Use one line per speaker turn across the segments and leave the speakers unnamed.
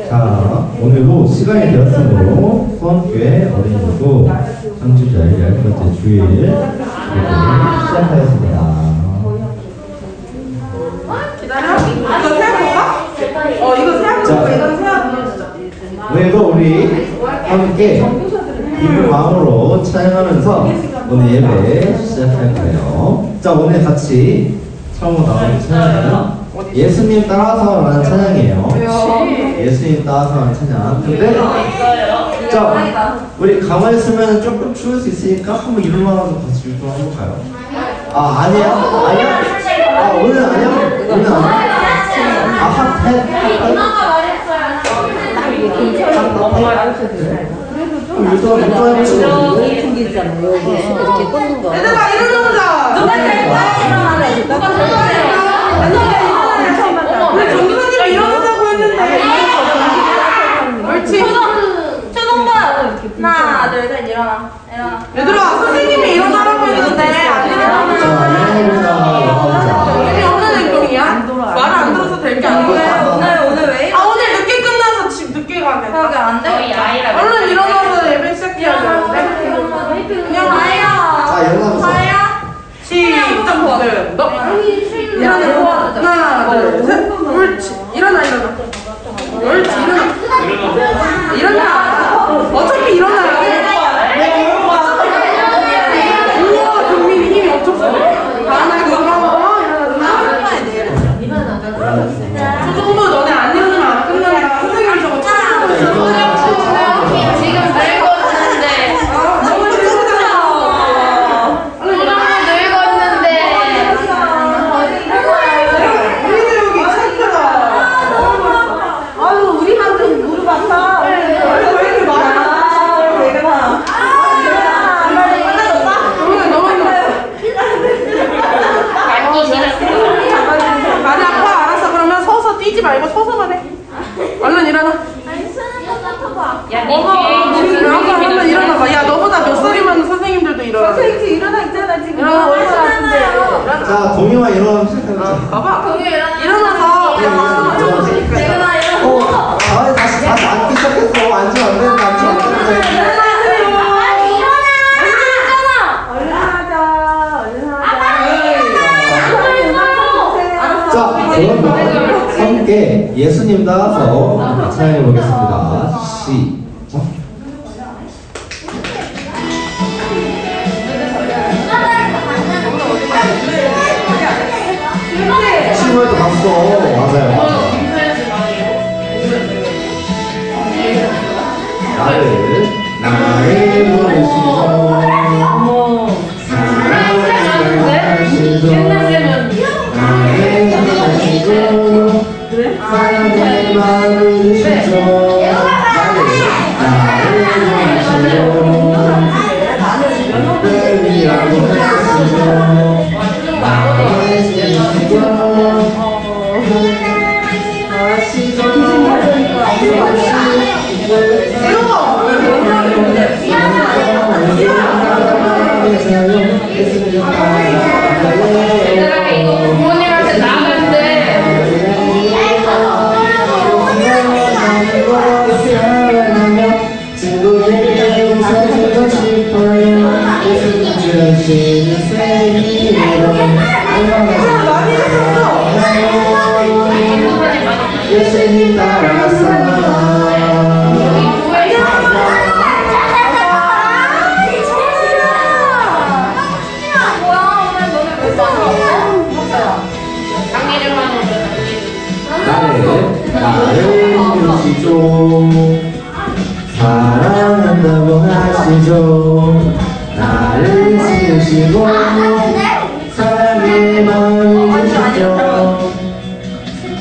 자, 오늘도 시간이 되었으므로 수원교회 어린이부 청취자의 10번째 주일 시작하겠습니다.
기다려? 이거 세워볼까? 이거 세워볼까? 이건 세워보자.
오늘도 우리 함께 기쁜 마음으로 찬양하면서 오늘 예배 시작할 거예요. 자, 오늘 같이 처음으로 나오는 찬양은 예수님 따라서라는 찬양이에요. 예수님 따라서라는 찬양. 근데 자, 우리 가만히 있으면 조금 추울 수 있으니까 한번 일어나서 같이 좀 해볼까요? 아, 아니야? 아니야? 아, 오늘 아니야? 오늘 아니야? 아, 핫해?
누나가 말했어요.
엄마
여기 있잖아. 여기 이렇게 꽂는 거.
얘들아 일어나자.
누가 제일 빨리 일어나래? 누가 제일 빨리 일어나래?
우리 정선생님이 일어나자고 했는데. 옳지.
초동반 하나 둘 셋 일어나.
얘들아 선생님이 일어나라고 했는데 안 일어나. 이게 없는 행동이야? 말 안 들어서 될 게 아니야.
오늘 왜?
오늘 늦게 끝나서 집 늦게 가네.
그러게 안 돼?
얼른 일어나서 예배 시작해야 되는데. 그냥
아야.
자, 일어나보세요.
아야.
시작 버튼. 너 일어나. 하나 둘 셋. 옳지. 일어나. 옳지. 일어나. 어차피 일어나야 돼. 우와 정민이 힘이 엄청 세. 하나 고마워. 일어나. 초등부 너네 안 일어나면 안 끝난다. 선생님 저거
지금 늙었는데.
너무 힘들어.
너무 늙었는데.
우리들 여기 체크다.
아유, 우리한테 무릎 아파.
왜 이렇게 많아?
왜 그러나?
너무 힘들어. 많이 아파. 알았어. 그러면 서서 뛰지 말고 서서만 해. 얼른 일어나. 얼른 일어나봐. 야 너보다 몇 살이면 선생님들도 일어나.
선생님 일어나 있잖아 지금.
일어나. 얼른.
자, 동희와 일어나면 시작해보자.
봐봐. 일어나서 그냥 박수만 쳐도 되니까.
아, 다시 앉기 시작했어. 앉으면 안 되는데, 앉으면 안 되는데. 자, 그러면 함께 예수님 따라서 찬양해 보겠습니다. 시작. 친구들도 박수. 맞아요. 나를 부르시고 사랑한다고 하시고 나를 부르시고 사랑의 마음을 주시죠. 나를 부르시고 별이라고 하시죠. 나를 지키고
부모님한테 나가는데
예수님 따라서 나를 부르시죠. 사랑한다고 하시죠. 나를 지으시고 사랑의 마음을 주시죠.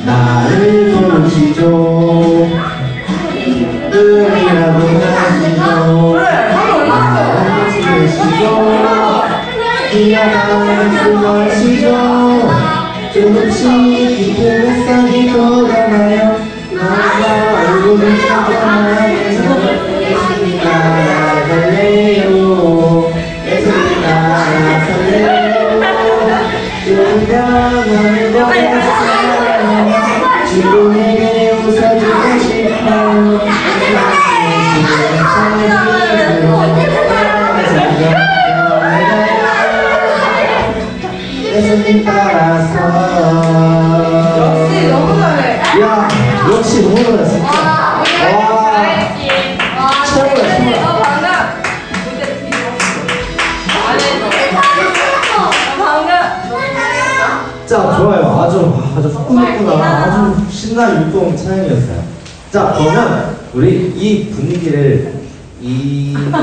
나를 부르시죠. 주님에게 웃어주고 싶어요. 예수님 따라서.
역시 너무 잘해.
야, 역시 너무 잘했어 진짜. 와, 최고야 최고야. 자, 좋아요. 아주 후끈후끈한 아주 신나는 율동 찬양이었어요. 자, 그러면 우리 이 분위기를 얘기하니까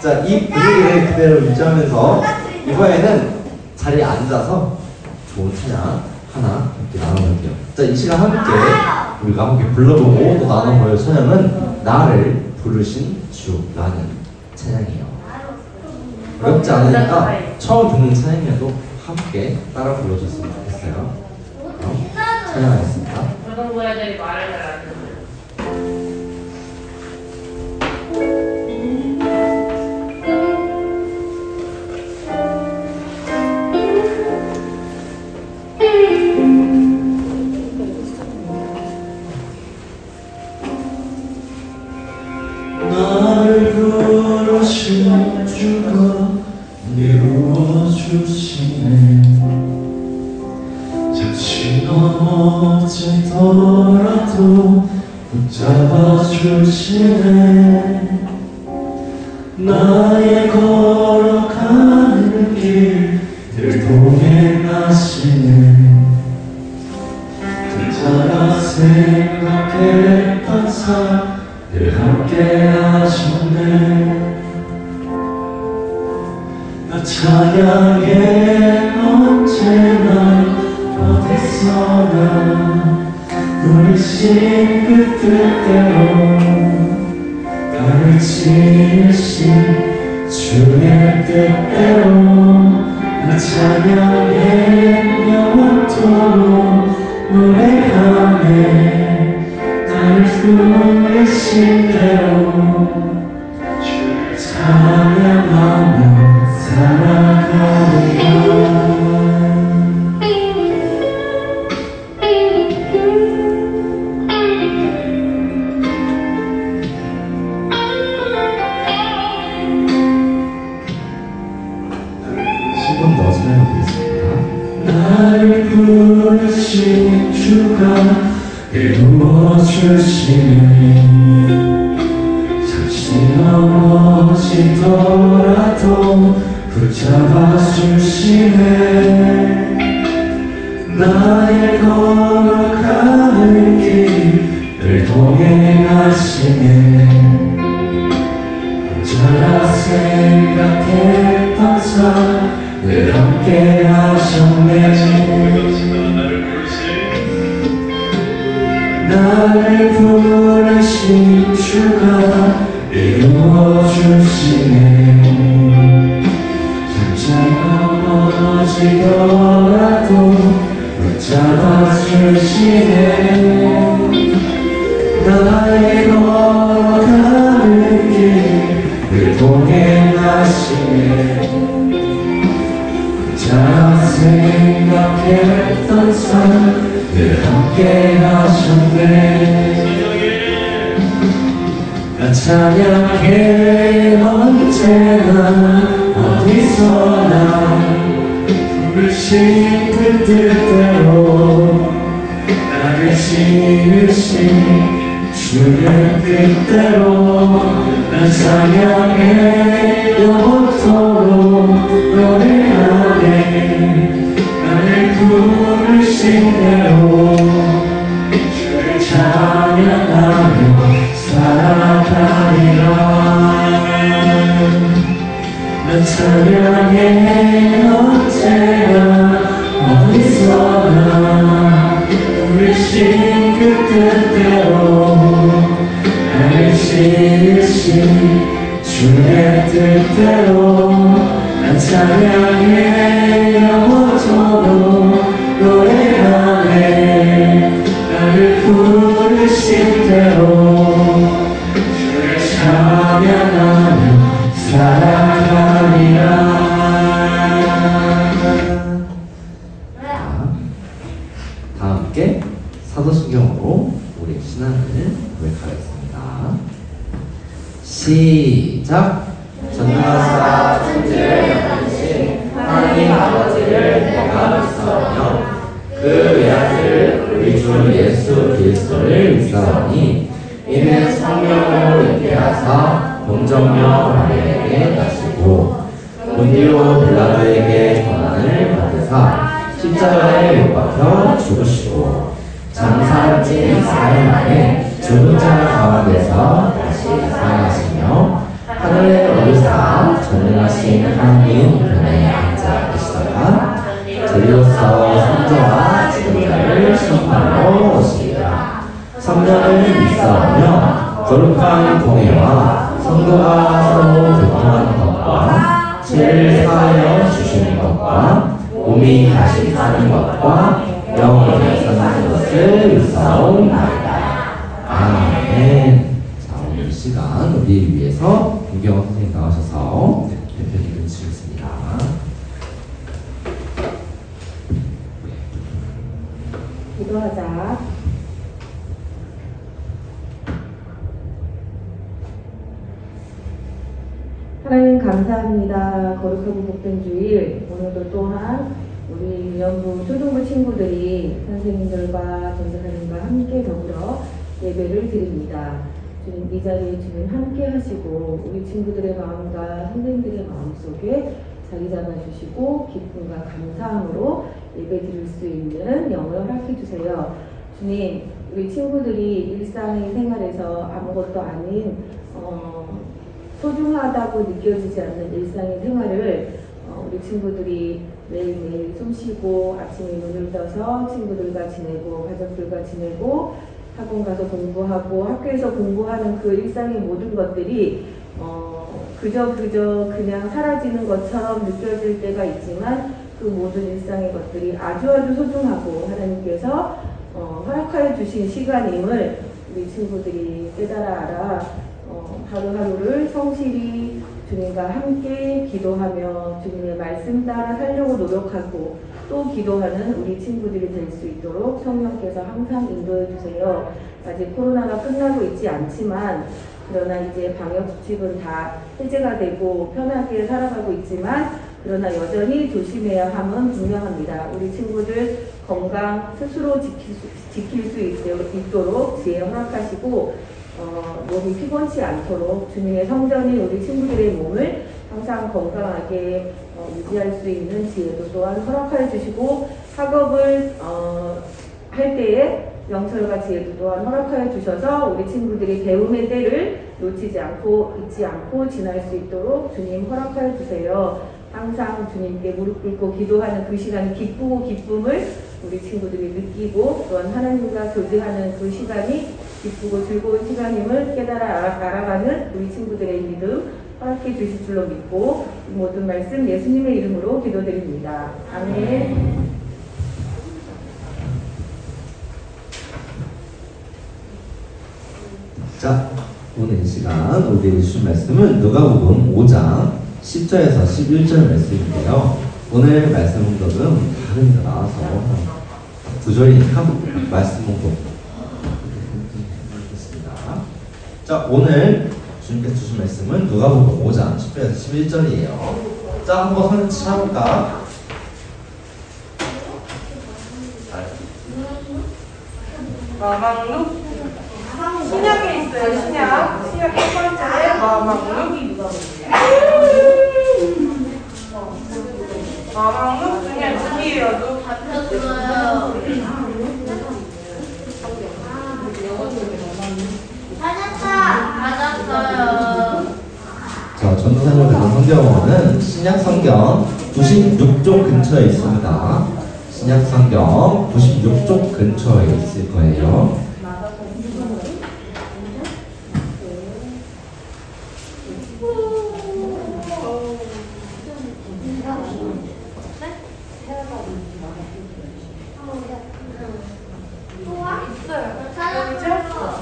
자, 이 분위기를 그대로 유지하면서 이번에는 자리에 앉아서 좋은 찬양 하나 함께 나눠볼게요. 자, 이 시간 함께 우리가 함께 불러보고 또 나눠볼 찬양은 나를 부르신 주라는 찬양이에요. 어렵지 않으니까 처음 듣는 찬양이어도 함께 따라 불러줬으면 좋겠어요. 그럼 찬양하겠습니다.
고등부야들이 말을 잘 안 듣는.
나를 부르신 주가 이루어주시네. 잠시 넘어지더라도 붙잡아주시네. 나의 걸어가는 길을 동행하시네. 혼자라 생각했던 삶을 함께 하셨네. 나 찬양해 언제나 어디서나 부르신 그 뜻대로 나를 지으신 주의 뜻대로 나 찬양해 영원토록 노래하네. 나를 부르신 대로 주를 찬양하며 살아가리라. 나를 부르신 주가 이루어주시네. 잠시 넘어지더라도 붙잡아주시네. 나의 걸어가는 길을 동행하시네. 혼자라 생각했던 삶을 함께 하셨네. 나를 부르신 주가 이루어주시네. 잠시 넘어지더라도 붙잡아주시네. 나의 걸어가는 길을 동행하시네. 혼자 생각했던 삶을 함께 하셨네. 나 찬양해 언제나 어디서나 부르신 그 뜻대로 나를 지으신 주의 뜻대로 나 찬양해 영원토록 노래하네. 나를 부르신 대로 주를 찬양하며 살아가리라. 나 찬양해 언제나 어디서나 부르신 그 뜻대로 나를 지으신 주의 뜻대로 나 찬양해 영원토록 노래하네. 나를 부르신 대로 다 함께 사도신경으로 우리 신앙을 고백하겠습니다. 시작! 전능하사 천지를 만드신 하나님 아버지를 내가 믿사오며 그 외아들 우리 주 예수 그리스도를 믿사오니 이는 성령으로 잉태하사 동정녀 마리아에게 나시고 본디오 빌라도에게 고난을 받으사 십자가에 못 박혀 죽으시고 장사지 사흘 만에 죽은 자 가운데서 다시 살아나시며 하늘에 오르사 전능하신 하나님 우편에 앉아 계시다가 저희로서 성자와 죽은 자를 심판하러 오시리라. 성령을 믿사오며 거룩한 공예와 성도가 서로 교통하는 것과 죄를 사하여 주시는 것과 몸이 다시 사는 것과 영원히 사는 것을 믿사옵나이다. 아멘. 자, 오늘 이 시간 우리 위해서 김경원 선생님 나오셔서 대표님을 주시겠습니다.
기도하자. 하나님 감사합니다. 거룩하고 복된 주일, 오늘도 또한 우리 유년부 초등부 친구들이 선생님들과 전도사님과 함께 더불어 예배를 드립니다. 주님, 이 자리에 주님 함께 하시고 우리 친구들의 마음과 선생님들의 마음속에 자리 잡아주시고 기쁨과 감사함으로 예배 드릴 수 있는 영을 허락해 주세요. 주님, 우리 친구들이 일상의 생활에서 아무것도 아닌 소중하다고 느껴지지 않는 일상의 생활을 우리 친구들이 매일매일 숨 쉬고 아침에 눈을 떠서 친구들과 지내고 가족들과 지내고 학원 가서 공부하고 학교에서 공부하는 그 일상의 모든 것들이 그저 그냥 사라지는 것처럼 느껴질 때가 있지만 그 모든 일상의 것들이 아주 소중하고 하나님께서 허락하여 주신 시간임을 우리 친구들이 깨달아 알아 하루하루를 성실히 주님과 함께 기도하며 주님의 말씀 따라 살려고 노력하고 또 기도하는 우리 친구들이 될 수 있도록 성령께서 항상 인도해 주세요. 아직 코로나가 끝나고 있지 않지만 그러나 이제 방역 수칙은 다 해제가 되고 편하게 살아가고 있지만 그러나 여전히 조심해야 함은 분명합니다. 우리 친구들 건강 스스로 지킬 수 있도록 지혜 허락하시고 몸이 피곤치 않도록 주님의 성전인 우리 친구들의 몸을 항상 건강하게 유지할 수 있는 지혜도 또한 허락하여 주시고 학업을 할 때에 명철과 지혜도 또한 허락하여 주셔서 우리 친구들이 배움의 때를 놓치지 않고 잊지 않고 지날 수 있도록 주님 허락하여 주세요. 항상 주님께 무릎 꿇고 기도하는 그 시간이 기쁘고 기쁨을 우리 친구들이 느끼고 또한 하나님과 교제하는 그 시간이 기쁘고 즐거운 시간임을 깨달아 알아가는 우리 친구들의 믿음 허락해 주실 줄로 믿고 이 모든 말씀 예수님의 이름으로 기도드립니다. 아멘.
자, 오늘 이 시간 우리 주신 말씀은 누가복음 5장 10절에서 11절 말씀인데요. 오늘 말씀 공독은 다른 데 나와서 구절이니까 말씀 공독 하겠습니다. 자, 오늘 주님께서 주신 말씀은 누가복음 5장 10절에서 11절이에요. 자, 한번 손을 치워볼까?
마망룩 신약에 있어요. 신약 첫 번째 마망룩 마망룩 중에 누구예요?
맞았어요.
자, 전도사님께서 성경은 신약 성경 96쪽 근처에 있습니다. 신약 성경 96쪽 근처에 있을 거예요.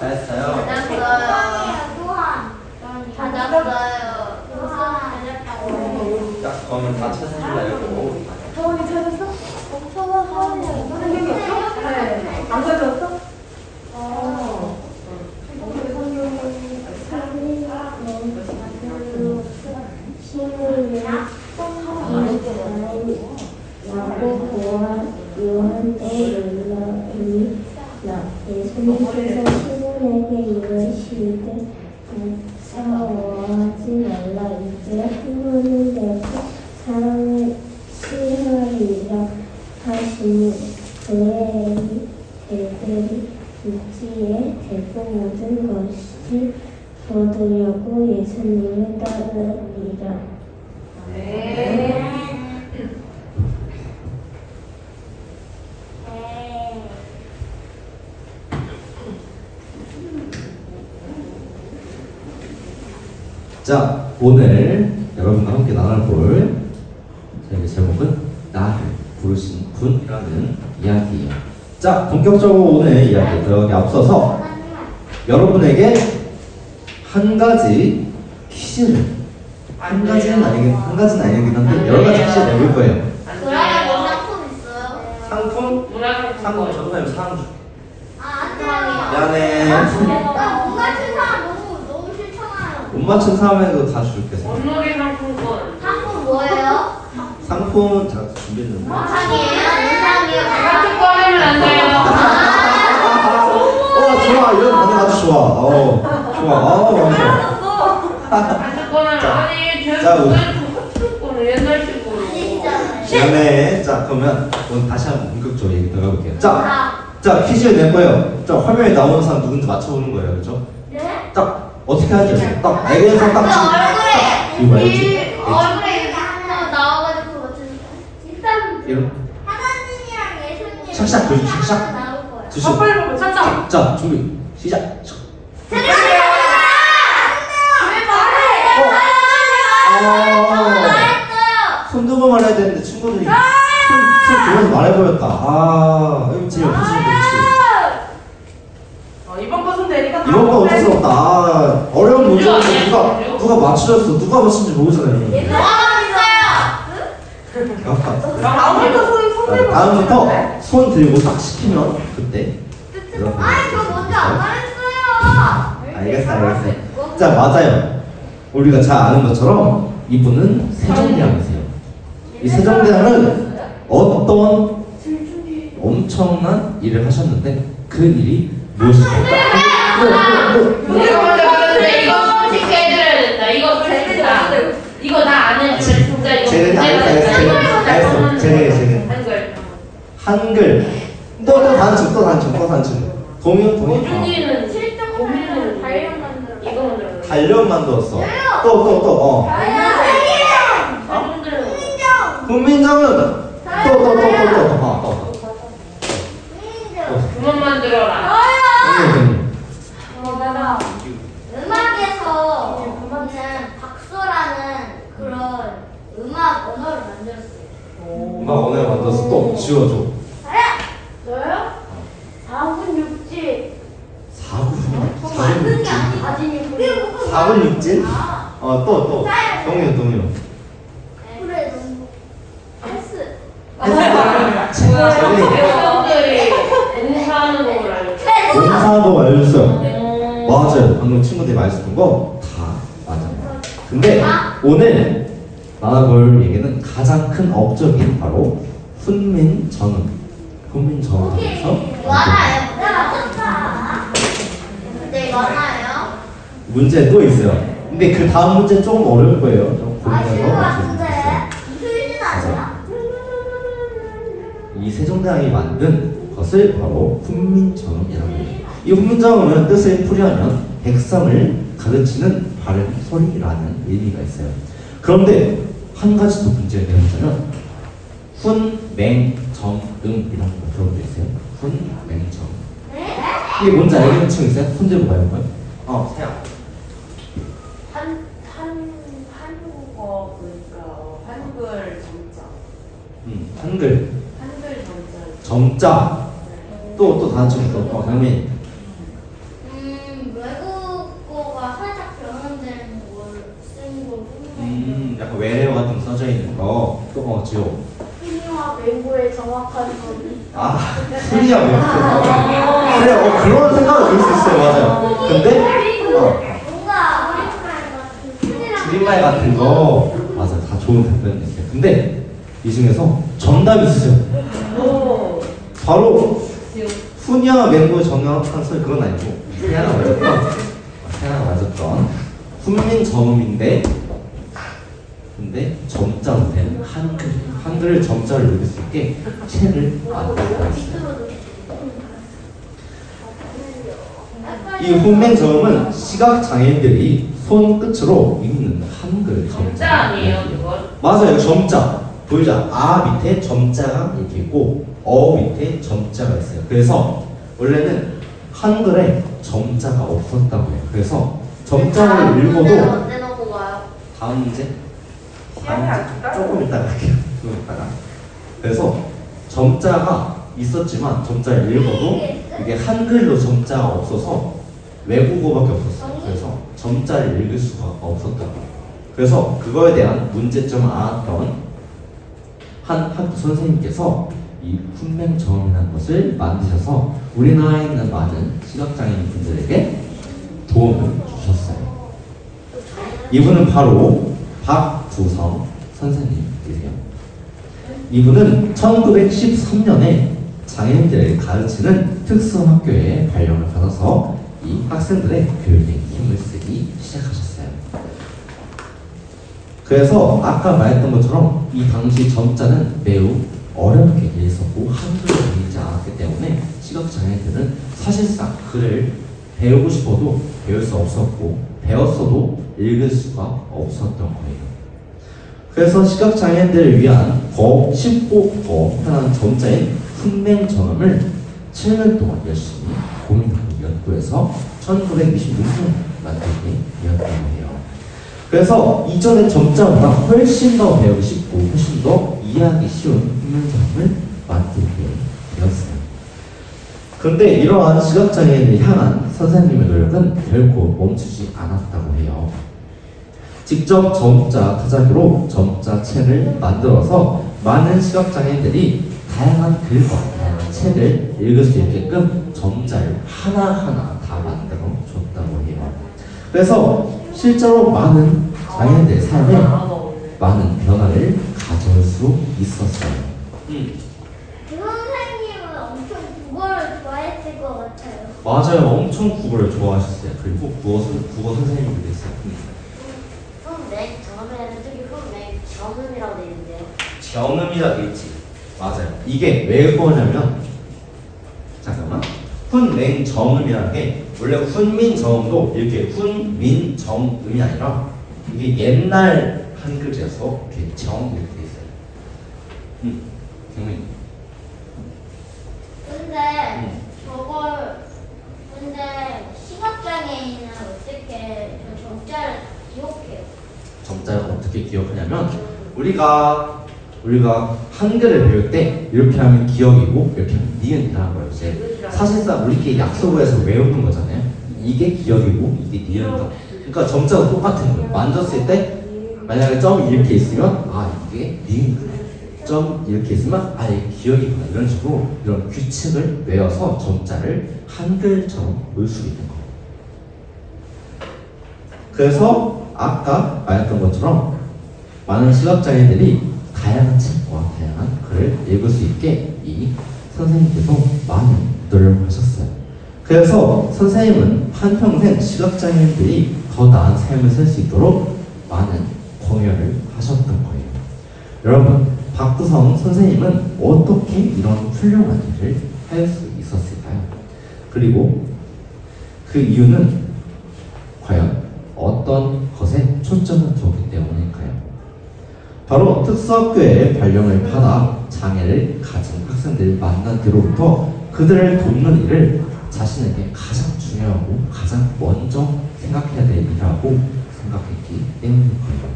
잘했어요. 자, 그러면 다 찾으실래요?
서원이 찾았어? 선생님 없어? 네.
주님께서 시몬에게 이르시되 무서워하지 말라. 이제 후문이 되고 사람을 치하리라 하시니 그들이 육지에 대고 모든 것이 얻으려고 예수님을 따르리라.
자, 오늘 여러분과 함께 나눠볼 저희의 제목은 나를 부르신 분이라는 이야기예요. 자, 본격적으로 오늘 이야기 들어가기 앞서서 여러분에게 한 가지 퀴즈를 한 가지는 아니긴 한데 여러 가지 퀴즈 내볼 거예요.
그러면 뭐 상품 있어요?
상품?
문화상품.
상품 전사님 상품 줄.
아,
미안해.
나 뭔가 친사람 너무 싫잖아요.
못 맞춘 사람에도 다 줄게.
온누리 상품권.
상품 뭐예요?
상품 자 준비했는데.
상이에요? 인상이에요?
같은 거 하면 안 돼요.
좋아, 이런 반응 아주 좋아. 좋아. 완전.
같은 거는 아니
자,
계속 같은 거는 옛날식으로.
미안해. 자, 그러면 오늘 다시 한번 본격적으로 얘기 들어가볼게요. 자, 퀴즈 낼 거예요. 자, 화면에 나오는 사람 누군지 맞춰보는 거예요, 그렇죠?
네?
딱 어떻게 하는지 아세요? 딱 알겠어, 딱 이거 알지?
얼굴에 이렇게 하나 나와가지고 맞추는 거. 일단
이런.
하나님이랑 예수님
샥샥 보여줘, 샥샥.
나올 거야.
주시.
빨리 먹어, 찾자.
자, 준비 시작. 손 들고 말해야 되는데 친구들이 손 들면서 말해버렸다. 이거 제일 없으시면 되지.
이번 것은 내니까
이런 거 어쩔 수 없다. 어려운 문제인데 누가 맞추셨어. 누가 맞춘지 모르잖아요.
다음부터 손 들고.
다음부터 손 들고 딱 시키면 그때.
아니 저 먼저 안 말했어요.
알겠어. 자, 맞아요. 우리가 잘 아는 것처럼 이분은 세종대왕이세요. 이 세종대왕은 어떤 엄청난 일을 하셨는데 그 일이 무엇일까요?
이거 지켜해드려야 된다. 이거 진짜. 이거 나 아는 진짜 이거.
제네. 한글. 또 단축. 동요.
고준이는
실전은 달력 만들어.
이거 만들어.
달력 만들었어. 또. 국민정은 또.
그만 만들어라.
음악에서 보면은 박수라는 그런 음악 언어를 만들었어요.
음악 언어를 만들어서 또 지워줘.
저요? 4분 6지.
4분 6진? 4분 6진? 또. 동요.
그래 너무 패스.
친구들이 공사하는 걸 알고.
공사도 알려줬어요. 맞아요. 방금 친구들이 말해줬던 거 다 맞아요. 근데 오늘 나눠볼 얘기는 가장 큰 업적인 바로 훈민정음. 훈민정음에서
많아요. 맞췄다. 네 많아요.
문제 또 있어요. 근데 그 다음 문제 조금 어려울 거예요. 좀
아
고민해서
이거
맞춰주세요.
같은데 무슨 일이 아니야?
이 세종대왕이 만든 것을 바로 훈민정음이라고 해요. 이 훈민정음은 뜻을 풀이하면 백성을 가르치는 바른 소리라는 의미가 있어요. 그런데 한 가지 더 문제가 되는 거는 훈맹정음이라는 걸 들어본 적 있어요? 훈맹정음. 이게 뭔지 알겠는 친구 있어요? 손 들고 말해볼까요? 세야.
한국어 그러니까 한글 정자.
한글.
한글 정자.
정자. 또 다른 친구 또. 장민.
외국어가 살짝 변형된 걸 쓴 거.
약간 외래어 같은 거 써져 있는 거. 또 지호.
희미와 맹고의 정확한 소리.
소리야 뭐. 그래, 그런 생각을 들 수 있어요. 맞아요. 근데
뭔가 우리말 같은
줄임말 같은 거 맞아요. 다 좋은 답변이 있어요. 근데 이 중에서 정답이 있어요. 바로 후녀 맹구 정형한 소리 그건 아니고 태양아 맞았던 훈민 정음인데 근데 점자로 된 한글을 점자로 읽을 수 있게 책을 만들고 있어요. 이 훈민 정음은 시각 장애인들이 손끝으로 읽는 한글 점자
아니에요, 그건?
맞아요. 점자 보이죠? 아 밑에 점자가 이렇게 있고 어 밑에 점자가 있어요. 그래서 원래는 한글에 점자가 없었다고 해요. 그래서 점자를 읽어도
언제 넣고 가요?
다음 문제
시간이 안 된다?
조금 이따가 할게요. 조금 이따가. 그래서 점자가 있었지만 점자를 읽어도 이게 한글로 점자가 없어서 외국어밖에 없었어요. 그래서 점자를 읽을 수가 없었다고. 그래서 그거에 대한 문제점을 알았던 한 학교 선생님께서 이 훈맹정음이라는 것을 만드셔서 우리나라에 있는 많은 시각장애인 분들에게 도움을 주셨어요. 이분은 바로 박두성 선생님이세요. 이분은 1913년에 장애인들을 가르치는 특수학교에 발령을 받아서 이 학생들의 교육에 힘을 쓰기 시작하셨어요. 그래서 아까 말했던 것처럼 이 당시 점자는 매우 어렵게 읽었고 한글로 읽지 않았기 때문에 시각장애인들은 사실상 글을 배우고 싶어도 배울 수 없었고 배웠어도 읽을 수가 없었던 거예요. 그래서 시각장애인들을 위한 더 쉽고 더 편한 점자인 훈맹정음을 7년 동안 열심히 고민하고 연구해서 1926년 만들게 되었다고 해요. 그래서 이전의 점자보다 훨씬 더 배우기 쉽고 훨씬 더 이해하기 쉬운 훈맹정음을 만들게 되었어요. 그런데 이러한 시각장애인을 향한 선생님의 노력은 결코 멈추지 않았다고 해요. 직접 점자 타자기로 점자책을 만들어서 많은 시각장애인들이 다양한 글과 다양한 책을 읽을 수 있게끔 점자를 하나하나 다 만들어 줬다고 해요. 그래서 실제로 많은 장애인들의 삶에 많은 변화를 가져올 수 있었어요.
그 선생님은 엄청 국어를 좋아했을 것 같아요.
맞아요. 엄청 국어를 좋아하셨어요. 그리고 국어 선생님이 됐어요.
네, 저는 저기 네, 정음이라고 되어 있는데요.
정음이라 돼 있지. 맞아요. 이게 왜 그러냐면 잠깐만. 훈맹정음이라는 게 원래 훈민정음도 이렇게 훈민정음이 아니라 이게 옛날 한글자여서 이렇게 정 이렇게 돼 있어요. 경민.
근데 시각장애인은 어떻게 저 정자를 기억해요?
점자를 어떻게 기억하냐면 우리가 한글을 배울 때 이렇게 하면 기억이고 이렇게 하면 니은이라는 거예요. 이제 사실상 우리끼리 약속을 해서 외우는 거잖아요. 이게 기억이고 이게 니은이다. 그러니까 점자가 똑같은 거예요. 만졌을 때 만약에 점이 이렇게 있으면 아 이게 니은이다. 점 이렇게 있으면 아 이게 기억이구나. 이런 식으로 이런 규칙을 외워서 점자를 한글처럼 볼 수 있는 거예요. 그래서 아까 말했던 것처럼 많은 시각장애인들이 다양한 책과 다양한 글을 읽을 수 있게 이 선생님께서 많은 노력을 하셨어요. 그래서 선생님은 한평생 시각장애인들이 더 나은 삶을 살 수 있도록 많은 공연을 하셨던 거예요. 여러분, 박두성 선생님은 어떻게 이런 훌륭한 일을 할 수 있었을까요? 그리고 그 이유는 과연 어떤 것에 초점을 두었기 때문일까요? 바로 특수학교에 발령을 받아 장애를 가진 학생들을 만난 뒤로부터 그들을 돕는 일을 자신에게 가장 중요하고 가장 먼저 생각해야 될 일이라고 생각했기 때문일 거예요.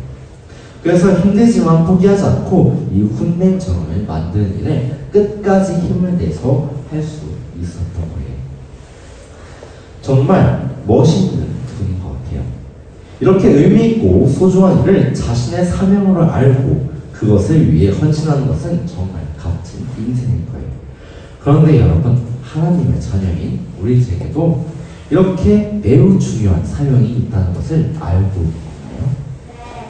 그래서 힘들지만 포기하지 않고 이 훈맹정음을 만드는 일에 끝까지 힘을 내서 할 수 있었던 거예요. 정말 멋있는 분인 것 같아요. 이렇게 의미있고 소중한 일을 자신의 사명으로 알고 그것을 위해 헌신하는 것은 정말 값진 인생일 거예요. 그런데 여러분, 하나님의 자녀인 우리에게도 이렇게 매우 중요한 사명이 있다는 것을 알고 있나요?
네.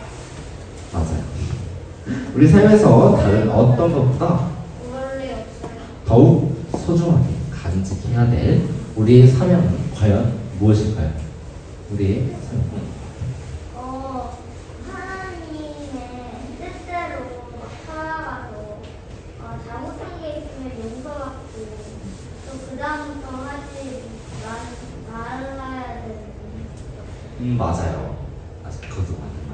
맞아요. 우리 삶에서 다른 어떤 것보다
원래 없어요.
더욱 소중하게 가진 간직해야 될 우리의 사명은 과연 무엇일까요? 우리의 사명은
하나님의 뜻대로 살아가서 잘못한 게 있으면 용서받고 또 그 다음부터 하지 말아야 되는.
맞아요. 그것도 맞는 말.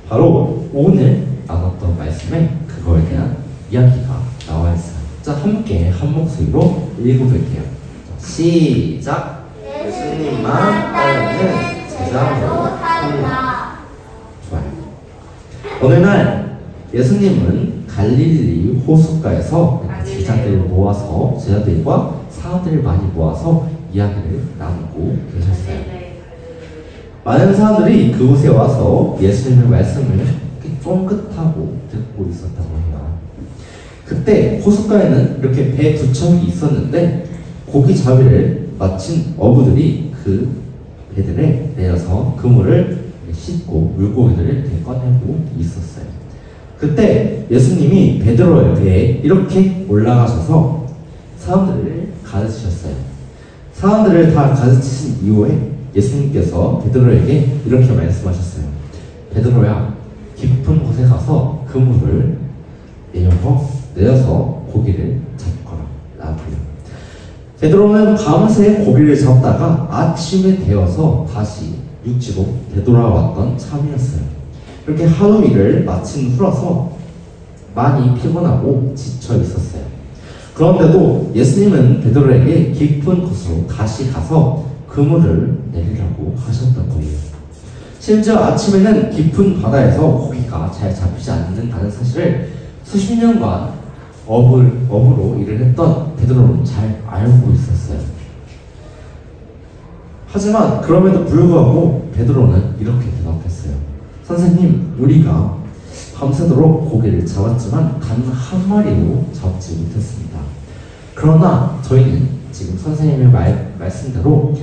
바로 오늘 나눴던 말씀에 그거에 대한 이야기가 나와 있어요. 자, 함께 한 목소리로 읽어볼게요. 자, 시작. 예수님만 따르는 제자로 살라. 좋아요. 어느 날 예수님은 갈릴리 호숫가에서 제자들과 사람들을 많이 모아서 이야기를 나누고 계셨어요. 많은 사람들이 그곳에 와서 예수님의 말씀을 쫑긋하고 듣고 있었다고 해요. 그때 호숫가에는 이렇게 배 두 척이 있었는데 고기 잡이를 마친 어부들이 그 배들에 내려서 그물을 싣고 물고기들을 꺼내고 있었어요. 그때 예수님이 베드로의 배에 이렇게 올라가셔서 사람들을 가르치셨어요. 사람들을 다 가르치신 이후에 예수님께서 베드로에게 이렇게 말씀하셨어요. 베드로야, 깊은 곳에 가서 그물을 내려서 고기를 잡거라. 라고요. 베드로는 밤새 고기를 잡다가 아침에 되어서 다시 육지로 되돌아왔던 참이었어요. 이렇게 하루 일을 마친 후라서 많이 피곤하고 지쳐 있었어요. 그런데도 예수님은 베드로에게 깊은 곳으로 다시 가서 그물을 내리라고 하셨던 거예요. 심지어 아침에는 깊은 바다에서 고기가 잘 잡히지 않는다는 사실을 수십 년간 어부로 일을 했던 베드로는 잘 알고 있었어요. 하지만 그럼에도 불구하고 베드로는 이렇게 대답했어요. 선생님, 우리가 밤새도록 고기를 잡았지만 단 한 마리도 잡지 못했습니다. 그러나 저희는 지금 선생님의 말씀대로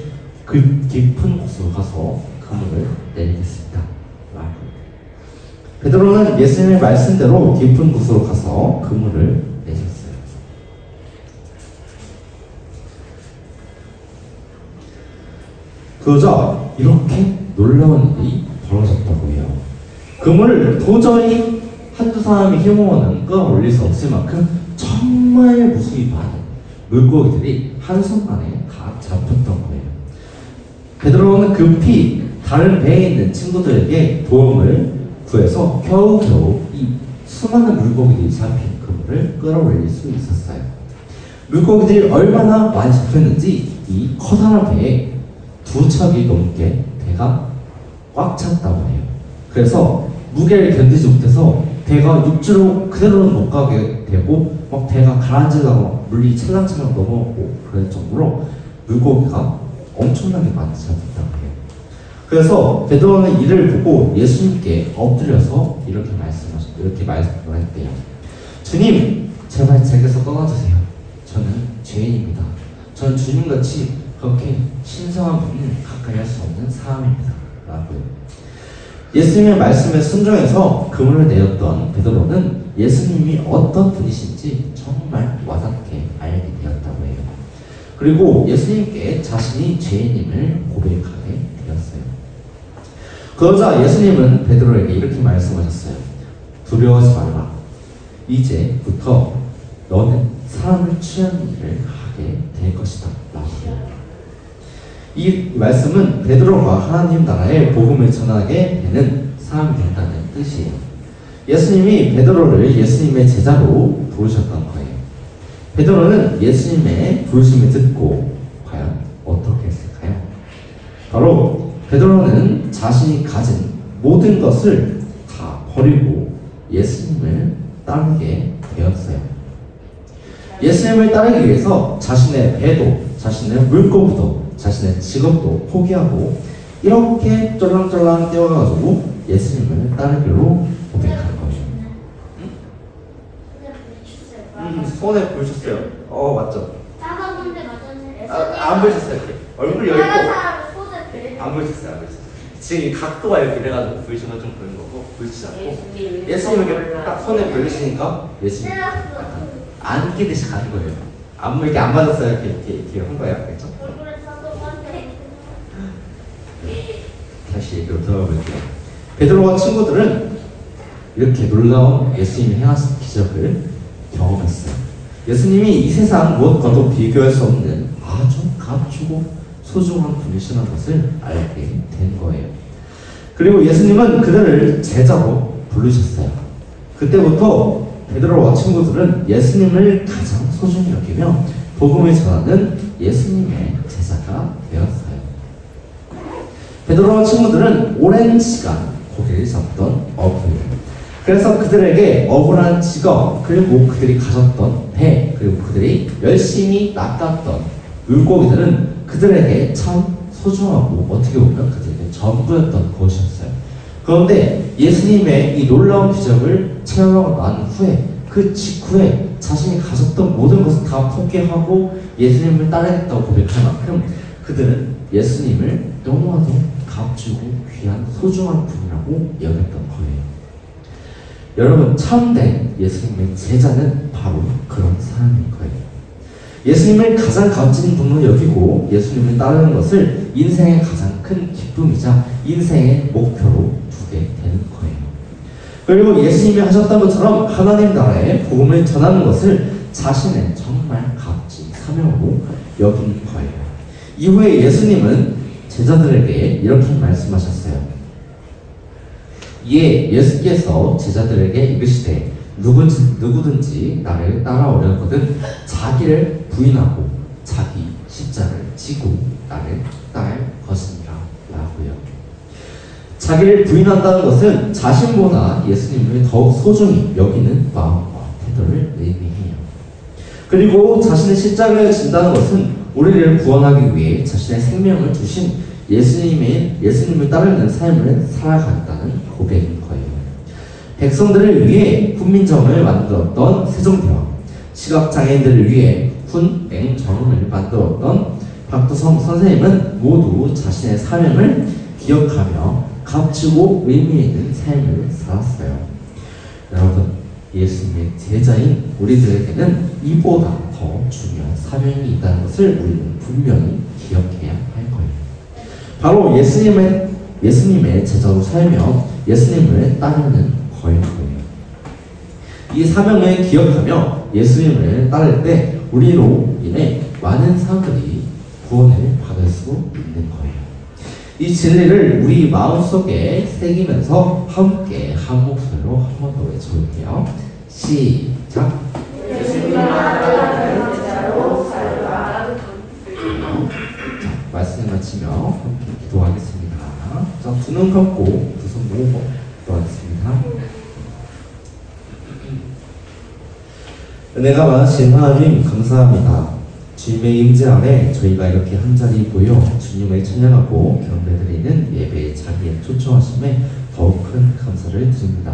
그 깊은 곳으로 가서 그물을 내리겠습니다. 베드로는 예수님의 말씀대로 깊은 곳으로 가서 그물을 내셨어요. 그러자 이렇게 놀라운 일이 벌어졌다고 해요. 그물을 도저히 한두 사람이 힘으로는 끌어올릴 수 없을 만큼 정말 무수히 많은 물고기들이 한순간에 다 잡혔던 거예요. 베드로는 급히 다른 배에 있는 친구들에게 도움을 구해서 겨우겨우 이 수많은 물고기들이 잡힌 그물을 끌어올릴 수 있었어요. 물고기들이 얼마나 많이 잡혔는지 이 커다란 배에 두 척이 넘게 배가 꽉 찼다고 해요. 그래서 무게를 견디지 못해서 배가 육지로 그대로는 못 가게 되고 막 배가 가라앉으려고 물이 찰랑찰랑 넘어오고 그럴 정도로 물고기가 엄청나게 많이 잡혔다고 해요. 그래서 베드로는 이를 보고 예수님께 엎드려서 이렇게 말씀을 했대요. 주님, 제발 제게서 떠나주세요. 저는 죄인입니다. 저는 주님같이 그렇게 신성한 분을 가까이 할 수 없는 사람입니다. 라고요. 예수님의 말씀에 순종해서 그물을 내었던 베드로는 예수님이 어떤 분이신지 정말 와닿게 알게 되었다고 해요. 그리고 예수님께 자신이 죄인임을 고백하게 되었어요. 그러자 예수님은 베드로에게 이렇게 말씀하셨어요. 두려워하지 말라. 이제부터 너는 사람을 취하는 일을 하게 될 것이다. 라고요. 이 말씀은 베드로가 하나님 나라의 복음을 전하게 되는 사람이 된다는 뜻이에요. 예수님이 베드로를 예수님의 제자로 부르셨던 거예요. 베드로는 예수님의 부르심을 듣고 과연 어떻게 했을까요? 바로 베드로는 자신이 가진 모든 것을 다 버리고 예수님을 따르게 되었어요. 예수님을 따르기 위해서 자신의 배도, 자신의 물고기도, 자신의 직업도 포기하고 이렇게 쫄랑쫄랑 뛰어가가지고 예수님을 따르기로 고백한 거예요. 손에 부으셨어요. 맞죠?
작은 문제 맞았네.
안 부으셨어요. 얼굴 여기
다른
있고
사람 손에
안 부으셨어요. 지금 각도가 이렇게 이래가지고 부으시면 좀 그런 거고 부으시지 않고 예수님에게 딱 손에 부으시니까 예수님 안 끼듯이 가는 거예요. 아무 이렇게 안 맞았어요. 이렇게 한 거예요. 그렇죠? 다시 얘기로 들어가 볼게요. 베드로와 친구들은 이렇게 놀라운 예수님이 행하신 기적을 경험했어요. 예수님이 이 세상 무엇과도 비교할 수 없는 아주 값주고 소중한 분이시라는 것을 알게 된 거예요. 그리고 예수님은 그들을 제자로 부르셨어요. 그때부터 베드로와 친구들은 예수님을 가장 소중히 여기며 복음을 전하는 예수님의 제자가 되었어요. 베드로와 친구들은 오랜 시간 고개를 잡던 어부예요. 그래서 그들에게 억울한 직업, 그리고 그들이 가졌던 배, 그리고 그들이 열심히 낚았던 물고기들은 그들에게 참 소중하고 어떻게 보면 그들에게 전부였던 것이었어요. 그런데 예수님의 이 놀라운 기적을 체험하고 난 후에 그 직후에 자신이 가졌던 모든 것을 다 포기하고 예수님을 따르겠다고 고백할 만큼 그들은 예수님을 너무나도 값주고 귀한 소중한 분이라고 여겼던 거예요. 여러분, 참된 예수님의 제자는 바로 그런 사람인 거예요. 예수님을 가장 값진 분으로 여기고 예수님을 따르는 것을 인생의 가장 큰 기쁨이자 인생의 목표로 두게 되는 거예요. 그리고 예수님이 하셨던 것처럼 하나님 나라의 복음을 전하는 것을 자신의 정말 값진 사명으로 여기는 거예요. 이후에 예수님은 제자들에게 이렇게 말씀하셨어요. 이에 예수께서 제자들에게 이르시되 누구든지 나를 따라오려거든 자기를 부인하고 자기 십자가를 지고 나를 따를 것이니라 라고요. 자기를 부인한다는 것은 자신보다 예수님을 더욱 소중히 여기는 마음과 태도를 의미해요. 그리고 자신의 십자가를 진다는 것은 우리를 구원하기 위해 자신의 생명을 주신 예수님을 따르는 삶을 살아간다는 고백인 거예요. 백성들을 위해 훈민정음을 만들었던 세종대왕, 시각장애인들을 위해 훈맹정음을 만들었던 박두성 선생님은 모두 자신의 사명을 기억하며 값지고 의미 있는 삶을 살았어요. 여러분, 예수님의 제자인 우리들에게는 이보다 더 중요한 사명이 있다는 것을 우리는 분명히 기억해야 할 거예요. 바로 예수님의 제자로 살며 예수님을 따르는 거예요. 이 사명을 기억하며 예수님을 따를 때 우리로 인해 많은 사람들이 구원을 받을 수 있는 거예요. 이 진리를 우리 마음속에 새기면서 함께 한 목소리로 한 번 더 외쳐볼게요. 시작! 말씀 마치며 함께 기도하겠습니다. 자, 두 눈 감고 두 손 모으고 기도하겠습니다. 은혜가 많으신 하나님 감사합니다. 주님의 임재 아래 저희가 이렇게 한자리 모여 주님을 찬양하고 경배드리는 예배의 자리에 초청하심에 더욱 큰 감사를 드립니다.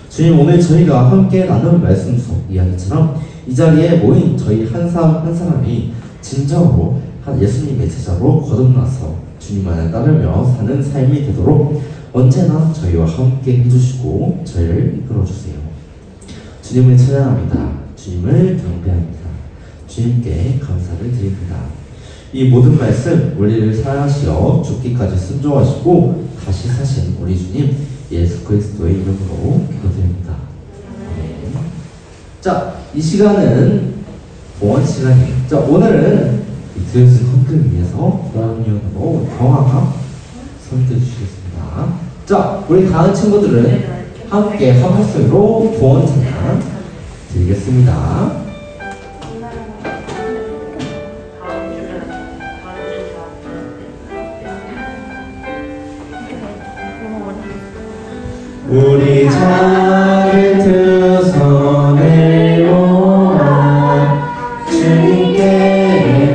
주님, 오늘 저희가 함께 나눈 말씀 속 이야기처럼 이 자리에 모인 저희 한 사람 한 사람이 진정으로 예수님의 제자로 거듭나서 주님만을 따르며 사는 삶이 되도록 언제나 저희와 함께 해주시고 저희를 이끌어주세요. 주님을 찬양합니다. 주님을 경배합니다. 주님께 감사를 드립니다. 이 모든 말씀 우리를 사랑하시어 죽기까지 순종하시고 다시 사신 우리 주님 예수 그리스도의 이름으로 기도드립니다. 네. 자, 이 시간은 보원 시간이에요. 자, 오늘은 이 드레스 컨트를 위해서 보원위원으로 경화가 선택해 주시겠습니다. 자, 우리 다른 친구들은 함께 한 목소리로 보원 찬양 드리겠습니다. 우리 작은 두 손을 모아 주님께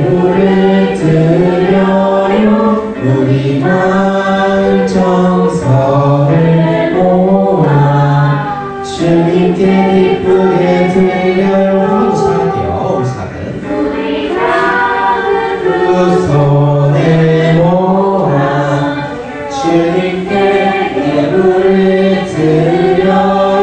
예물을 드려요. 우리 마음 정성을 모아 주님께 기쁘게 드려요. 한번 시작할게요. 우리 작은 두 손을 모아 주님께 예물을 드려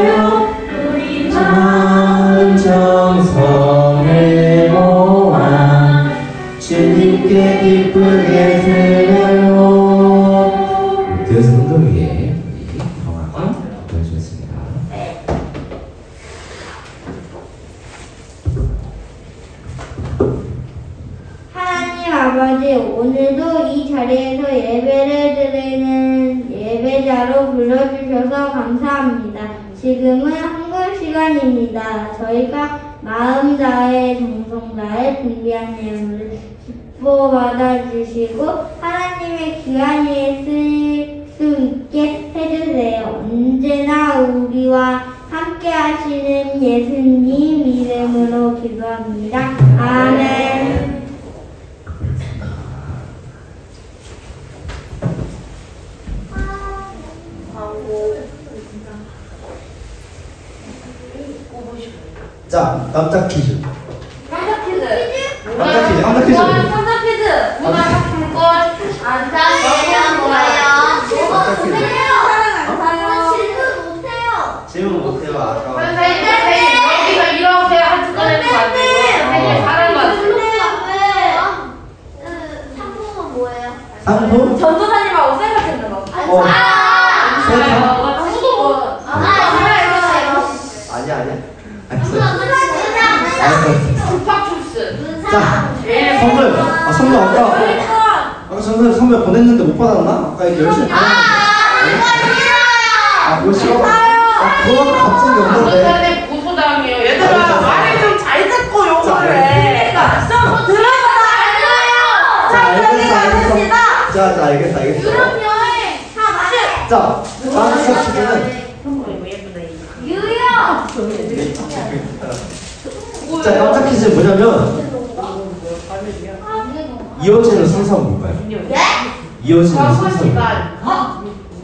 아버지, 오늘도 이 자리에서 예배를 드리는 예배자로 불러주셔서 감사합니다. 지금은 한글 시간입니다. 저희가 마음 다해 정성 다해 준비한 예물을 기뻐 받아주시고 하나님의 귀한 일에 쓰일 수 있게 해주세요. 언제나 우리와 함께 하시는 예수님 이름으로 기도합니다. 아멘.
자, 깜짝 퀴즈.
깜짝 퀴즈.
깜짝 퀴즈. 깜짝 퀴즈.
깜짝 퀴즈. 문화 상품권 안장이면 뭐예요?
깜짝 퀴즈.
질문 못해요.
질문 못해요. 아까.
선생님 여기서 이렇게 한꺼내는 거 아니에요? 선생님 잘한 거 같아요.
상품은 뭐예요?
상품?
전도사님하고 셀카 찍는 거.
어. 셀카? 아니야, 아니야. 알았어.
슈퍼춥스.
자, 선물. 선물 아까 선물 보냈는데 못 받았나? 아까 이렇게 열심히 그거 싫어? 그거 갑자기 없는데.
선생님 고소당해요. 얘들아 말을 좀 잘 듣고 욕을 해.
좀 들어서 알려요.
자, 알겠어. 자, 알겠어.
여행
자, 다음 수업 퀴즈는
유형.
자, 깜짝 퀴즈 뭐냐면 이어지는 순서는 뭘까요?
예?
이어지는 순서는 뭘까요?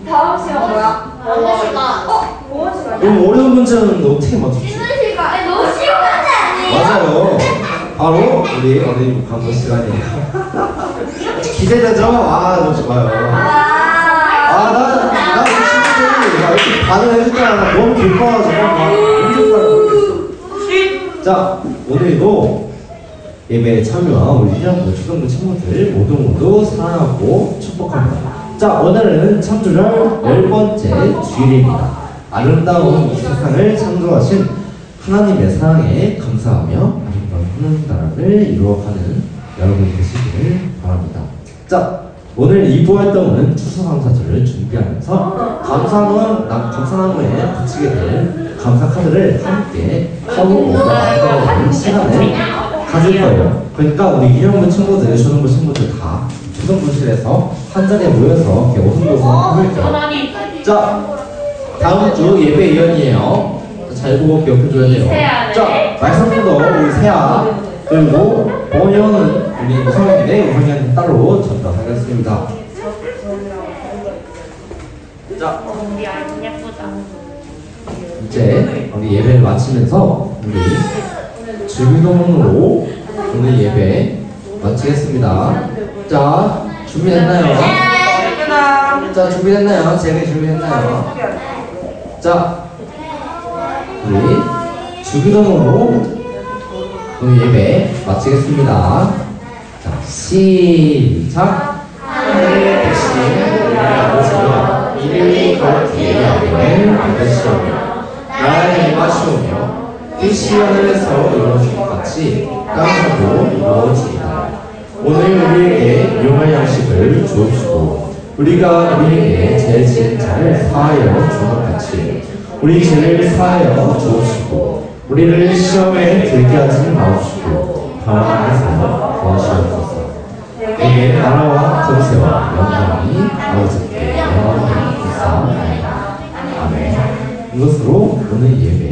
다음 시간 뭐야?
다음 시간.
보원 시간이야?
너무 어려운 문제는 어떻게 맞추지?
쉬는 시간. 아니 너무 쉬운 문제 아니에요?
맞아요. 바로 우리 어린이 강좌 시간이에요. 기대되죠? 아, 너무 좋아요. 나 우리 친구들이 막 이렇게 반응을 해줄 줄 알아. 너무 기뻐가지고 막 엄청 잘하고. 자, 오늘도 예배에 참여한 우리 1학년 초등부 친구들 모두 사랑하고 축복합니다. 자, 오늘은 창조절 10번째 주일입니다. 아름다운 이 세상을 창조하신 하나님의 사랑에 감사하며 아름다운 하나님 나라를 이루어가는 여러분이 되시기를 바랍니다. 자, 오늘 2부 활동은 추수감사절을 준비하면서 감사나무에 붙이게 될 감사카드를 함께 서로 나누는 시간을 가질 거예요. 그러니까 우리 1학년 친구들, 초등부 친구들 다 초등부실에서 한 자리에 모여서 이렇게 오순도순 해볼게요. 자, 다음 주 예배 예언이에요. 잘 보고 기억해줘야 돼요. 자, 말씀도 우리 세아 그리고 번영은 우리 우성인데 우성이한테 따로 전달하겠습니다. 자, 이제 우리 예배를 마치면서 우리 주기도문으로 오늘 예배 마치겠습니다. 자, 준비됐나요? 자, 준비됐나요? 제가 준비됐나요? 자, 우리 주기도문으로 오늘 예배 마치겠습니다. 자, 시작! 하늘의 대신 아버지여 이름이 거룩히 여김을 받으시오며 나라의 임하시오며 뜻이 하늘에서 이루어진 것 같이 땅에서도 이루어지이다. 오늘 우리에게 용할 양식을 주옵시고 우리가 우리에게 죄 지은 자를 사하여 준 것 같이 우리 죄를 사하여 주옵시고 우리를 시험에 들게 하지 마옵시고 다만 구하시옵소서. 내게 나라와 권세와 영광이 아버지께 영원히 있사옵나이다. 아멘. 이것으로 오늘 예배